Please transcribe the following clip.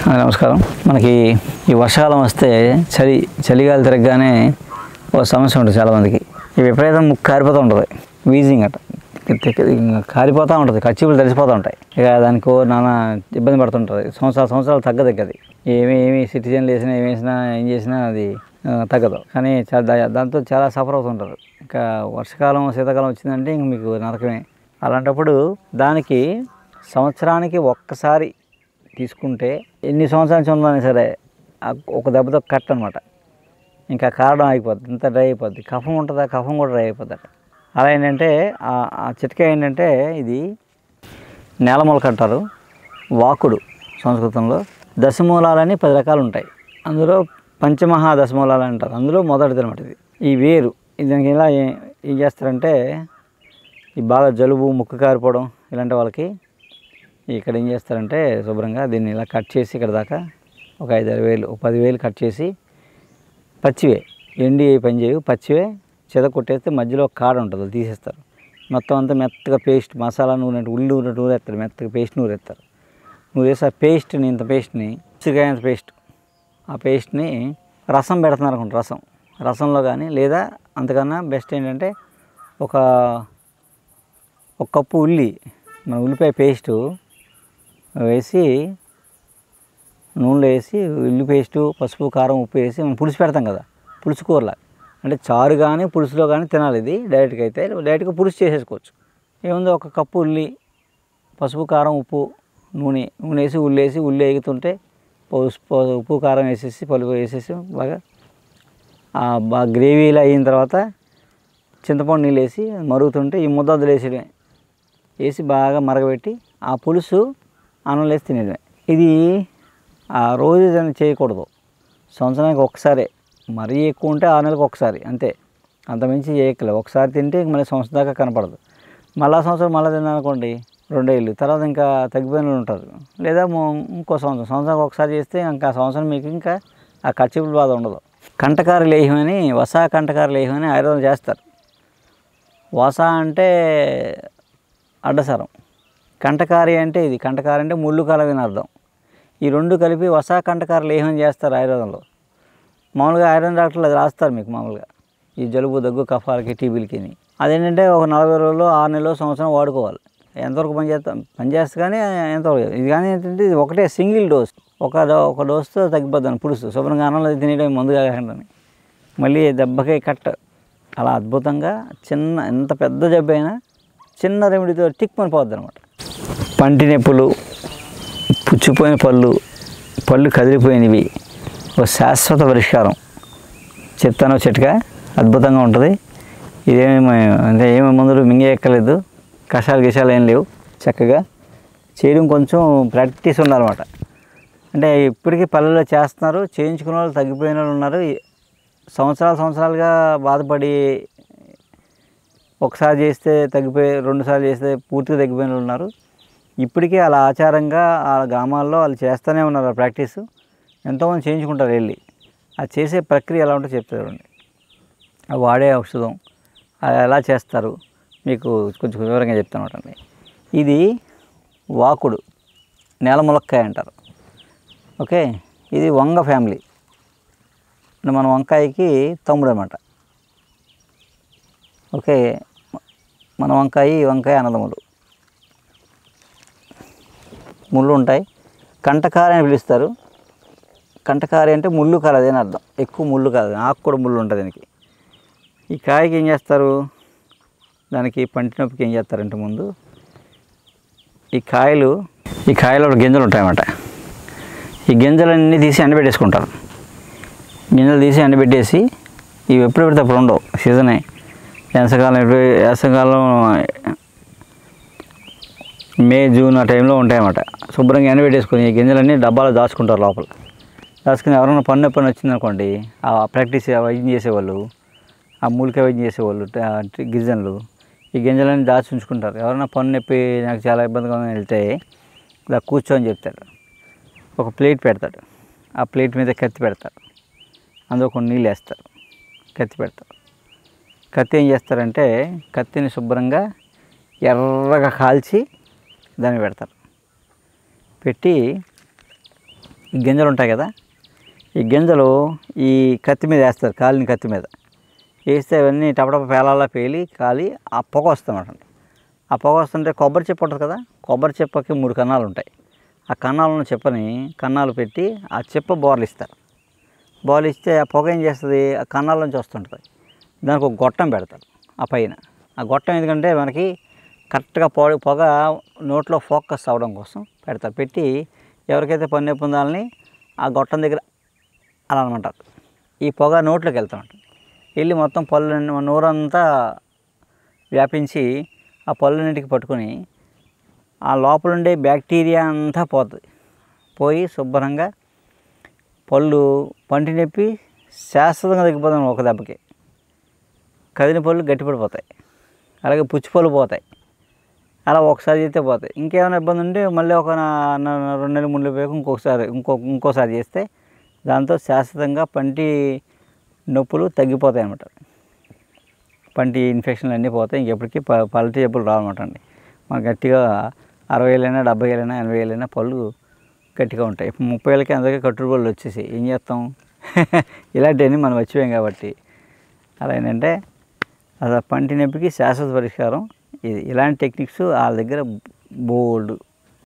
నమస్కారం. మనకి ఈ వర్షాకాలం వస్తే చలిగాలి తిరగగానే ఒక సమస్య ఉంటుంది చాలామందికి. ఈ విపరీతం ముక్కు కారిపోతూ ఉంటుంది, వీజింగ్ అట కారిపోతూ ఉంటుంది, కచ్చిపులు తడిసిపోతూ ఉంటాయి. ఇక దానికి నానా ఇబ్బంది పడుతుంటుంది. సంవత్సరాలు తగ్గదు. అది ఏమి సిటిజన్లు వేసినా ఏం చేసినా అది తగ్గదు. కానీ దాంతో చాలా సఫర్ అవుతుంటారు. ఇంకా వర్షాకాలం శీతాకాలం వచ్చిందంటే ఇంక మీకు నరకమే. అలాంటప్పుడు దానికి సంవత్సరానికి ఒక్కసారి తీసుకుంటే ఎన్ని సంవత్సరాల నుంచి ఉందని సరే ఒక దెబ్బతో కట్ అనమాట. ఇంకా కారడం అయిపోద్ది, ఇంత డ్రై అయిపోద్ది. కఫం ఉంటుందా, కఫం కూడా డ్రై అయిపోద్ది. అలా ఏంటంటే ఆ చిట్కా ఏంటంటే ఇది నేలమొలక అంటారు, వాకుడు సంస్కృతంలో. దశమూలాలని 10 రకాలు ఉంటాయి. అందులో పంచమహా దశమూలాలు అంటారు. అందులో మొదటిది అనమాట ఇది. ఈ వేరు దానికి ఇలా ఏం చేస్తారంటే ఈ బాగా జలుబు, ముక్కు కారిపోవడం ఇలాంటి వాళ్ళకి ఇక్కడ ఏం చేస్తారంటే శుభ్రంగా దీన్ని ఇలా కట్ చేసి ఇక్కడ దాకా ఒక 5-6 వేలు, 10 వేలు కట్ చేసి పచ్చివే, ఎండి పని చేయవు, పచ్చివే కొట్టేస్తే మధ్యలో కాడ ఉంటుంది, అది తీసేస్తారు. మొత్తం అంతా మెత్తగా పేస్ట్, మసాలా నూనె నూరేస్తారు, మెత్తగా పేస్ట్ నూరేసి ఆ పేస్ట్ని, ఇంత పేస్ట్ని ఉసిరికాయంత పేస్ట్, ఆ పేస్ట్ని రసం పెడుతున్నారు అనుకుంటారు. రసంలో కానీ, లేదా అంతకన్నా బెస్ట్ ఏంటంటే ఒక కప్పు మన ఉల్లిపాయ పేస్టు వేసి నూనెలో వేసి ఉల్లి పేస్టు, పసుపు, కారం, ఉప్పు వేసి మనం పులుసు పెడతాం కదా, పులుసు కూరలా. అంటే చారు కానీ పులుసులో కానీ తినాలి. ఇది డైరెక్ట్గా అయితే డైరెక్ట్గా పులుసు చేసేసుకోవచ్చు. ఏముందో ఒక కప్పు ఉల్లి, పసుపు, కారం, ఉప్పు, నూనె వేసి ఉల్లి వేగుతుంటే ఉప్పు, కారం వేసేసి, పలుపు వేసేసి బాగా గ్రేవీలా అయిన తర్వాత చింతపండు నీళ్ళు వేసి మరుగుతుంటే ఈ ముద్దలు వేసి బాగా మరగబెట్టి ఆ పులుసు అన్నం వేసి తినేయడమే. ఇది రోజు చేయకూడదు, సంవత్సరానికి ఒకసారి. మరీ ఎక్కువ ఉంటే 6 నెలలకు ఒకసారి, అంతే. అంతమించి చేయక్కలేదు. ఒకసారి తింటే మళ్ళీ సంవత్సరం దాకా కనపడదు. మళ్ళీ సంవత్సరం తిన్నానుకోండి 2 ఏళ్ళు తర్వాత ఇంకా తగ్గిపోయిన ఉంటారు. లేదా ఇంకో సంవత్సరానికి ఒకసారి చేస్తే ఇంకా సంవత్సరం మీకు ఇంకా ఆ కచ్చిపుల బాధ ఉండదు. కంటకార లేహ్యం అని, వసా కంటకార లేహ్యం అని ఆయుర్వేదం చేస్తారు. వస అంటే అడ్డసరం, కంటకారి అంటే ఇది. కంటకారి అంటే ముళ్ళు కలవని అర్థం. ఈ రెండు కలిపి వసా కంటకార లేహ్యం చేస్తారు ఆయుర్వేదంలో. మామూలుగా ఆయుర్వేదం డాక్టర్లు అది రాస్తారు మీకు మామూలుగా ఈ జలుబు, దగ్గు, కఫాలకి, టీబీలకి. అదేంటంటే ఒక 40 రోజులు, 6 నెలలు, సంవత్సరం వాడుకోవాలి. ఎంతవరకు పనిచేస్తే కానీ ఎంతవరకు. ఇది కానీ ఏంటంటే ఇది ఒకటే సింగిల్ డోస్, ఒక డోస్తో తగ్గిపోద్దాను పులుసు. శుభ్రంగా అన్నంలో తినేయడం ముందుగా కాకుండా మళ్ళీ దెబ్బకి కట్. అలా అద్భుతంగా ఎంత పెద్ద జబ్బు అయినా చిన్న రెమెడీతో టిక్మని పోద్ది అనమాట. పంటి నొప్పులు, పుచ్చిపోయిన పళ్ళు కదిలిపోయినవి ఒక శాశ్వత పరిష్కారం చెప్తాను. చిట్కా అద్భుతంగా ఉంటుంది. ఏమి మందులు మింగే ఎక్కలేదు, కషాయాలు ఏం లేవు. చక్కగా చేయడం కొంచెం ప్రాక్టీస్ ఉండాలన్నమాట. అంటే ఇప్పటికీ పల్లెల్లో చేస్తున్నారు, చేయించుకున్న వాళ్ళు తగ్గిపోయిన వాళ్ళు ఉన్నారు. సంవత్సరాలుగా బాధపడి ఒకసారి చేస్తే తగ్గిపోయి, 2 సార్లు చేస్తే పూర్తిగా తగ్గిపోయిన వాళ్ళు ఉన్నారు. ఇప్పటికీ అలా ఆచారంగా ఆ గ్రామాల్లో వాళ్ళు చేస్తూనే ఉన్నారు ప్రాక్టీసు. ఎంతోమంది చేయించుకుంటారు వెళ్ళి. అది చేసే ప్రక్రియ ఎలా ఉంటుందో చెప్తారండి. అది వాడే ఔషధం అది ఎలా చేస్తారు మీకు కొంచెం వివరంగా చెప్తాను అనమాట. ఇది వాకుడు, నేలములక్కాయ అంటారు. ఓకే, ఇది వంగ ఫ్యామిలీ. మన వంకాయకి తమ్ముడు అనమాట. ఓకే, మన వంకాయ అన్నదమ్ములు. ముళ్ళు ఉంటాయి. కంటకారి అని పిలుస్తారు. కంటకారి అంటే ముళ్ళు కాదు అదేని అర్థం, ఎక్కువ ముళ్ళు కాదు, ఆకు కూడా ముళ్ళు ఉంటుంది దీనికి. ఈ కాయకి ఏం చేస్తారు, దానికి పంటి నొప్పికి ఏం చేస్తారంటే ముందు ఈ కాయలో గింజలు ఉంటాయన్నమాట. ఈ గింజలన్నీ తీసి ఎండబెట్టేసుకుంటారు. గింజలు తీసి ఎండబెట్టేసి ఇవి ఎప్పుడు పెడితే అప్పుడు ఉండవు, సీజనే. వేసవికాలం మే, జూన్ ఆ టైంలో ఉంటాయన్నమాట. శుభ్రంగా ఎండబెట్టేసుకొని ఈ గింజలన్నీ డబ్బాలో దాచుకుంటారు. లోపల దాచుకుని ఎవరైనా పన్ను వచ్చిందనుకోండి, ఆ ప్రాక్టీస్ వైద్యం చేసేవాళ్ళు, ఆ మూలిక వైద్యం చేసేవాళ్ళు, గిరిజనులు ఈ గింజలన్నీ దాచి ఉంచుకుంటారు. ఎవరైనా పన్ను నొప్పి నాకు చాలా ఇబ్బందిగా ఉందని వెళ్తే ఇలా కూర్చోని చెప్తాడు. ఒక ప్లేట్ పెడతాడు, ఆ ప్లేట్ మీద కత్తి పెడతారు, అందులో కొన్ని నీళ్ళు వేస్తారు, కత్తి పెడతారు. కత్తి ఏం చేస్తారంటే కత్తిని శుభ్రంగా ఎర్రగా కాల్చి దాన్ని పెడతారు. పెట్టి ఈ గింజలు ఉంటాయి కదా, ఈ గింజలు ఈ కత్తి మీద వేస్తారు, కాలిన కత్తి మీద వేస్తే అవన్నీ టపటప పేలాలా పేలి కాలి ఆ పొగ వస్తుందన్నమాట. ఆ పొగ వస్తుంటే కొబ్బరి చెప్పు ఉంటుంది కదా, కొబ్బరి చెప్పకి 3 కన్నాలు ఉంటాయి. ఆ కన్నాలను చెప్పని కన్నాలు పెట్టి ఆ చెప్ప బోర్లు ఇస్తారు. బోర్లు ఇస్తే ఆ పొగ ఏం చేస్తుంది, ఆ కన్నాల నుంచి వస్తుంటుంది. దానికి ఒక గొట్టం పెడతారు ఆ పైన. ఆ గొట్టం ఎందుకంటే మనకి కరెక్ట్గా పొగ నోట్లో ఫోకస్ అవ్వడం కోసం పెడతారు. పెట్టి ఎవరికైతే పన్ను నొప్పి ఉందో వాళ్ళని ఆ గొట్టం దగ్గర అలా అనమంటారు. ఈ పొగ నోట్లోకి వెళ్తూ ఉంటుంది. వెళ్ళి మొత్తం పళ్ళు నోరంతా వ్యాపించి ఆ పళ్ళన్నింటికి పట్టుకొని ఆ లోపల ఉండే బ్యాక్టీరియా అంతా పోతుంది. పోయి శుభ్రంగా పంటి నొప్పి శాశ్వతంగా తగ్గిపోతాం ఒక దెబ్బకి. కదిలిన పళ్ళు గట్టిపడిపోతాయి, అలాగే పుచ్చి పళ్ళు పోతాయి. అలా ఒకసారి చేస్తే పోతాయి. ఇంకేమైనా ఇబ్బంది ఉంటే మళ్ళీ ఒక 2 నెలలు 3 నెలలు పోయాక ఇంకోసారి చేస్తే దాంతో శాశ్వతంగా పంటి నొప్పులు తగ్గిపోతాయి అన్నమాట. పంటి ఇన్ఫెక్షన్లు అన్నీ పోతాయి. ఇంకెప్పటికీ పళ్ళటి జబ్బులు రావన్నమాట అండి. మనకు గట్టిగా 60 ఏళ్ళైనా 70 ఏళ్ళైనా 80 ఏళ్ళైనా పళ్ళు గట్టిగా ఉంటాయి. ఇప్పుడు 30 ఏళ్ళకి అందరికీ కట్టుడు పళ్ళు వచ్చేసి ఏం చేస్తాం ఇలాంటివన్నీ మనం వచ్చిపోయాం కాబట్టి. అలా ఏంటంటే అసలు పంటి నొప్పికి శాశ్వత పరిష్కారం ఇది. ఇలాంటి టెక్నిక్స్ వాళ్ళ దగ్గర బోల్డ్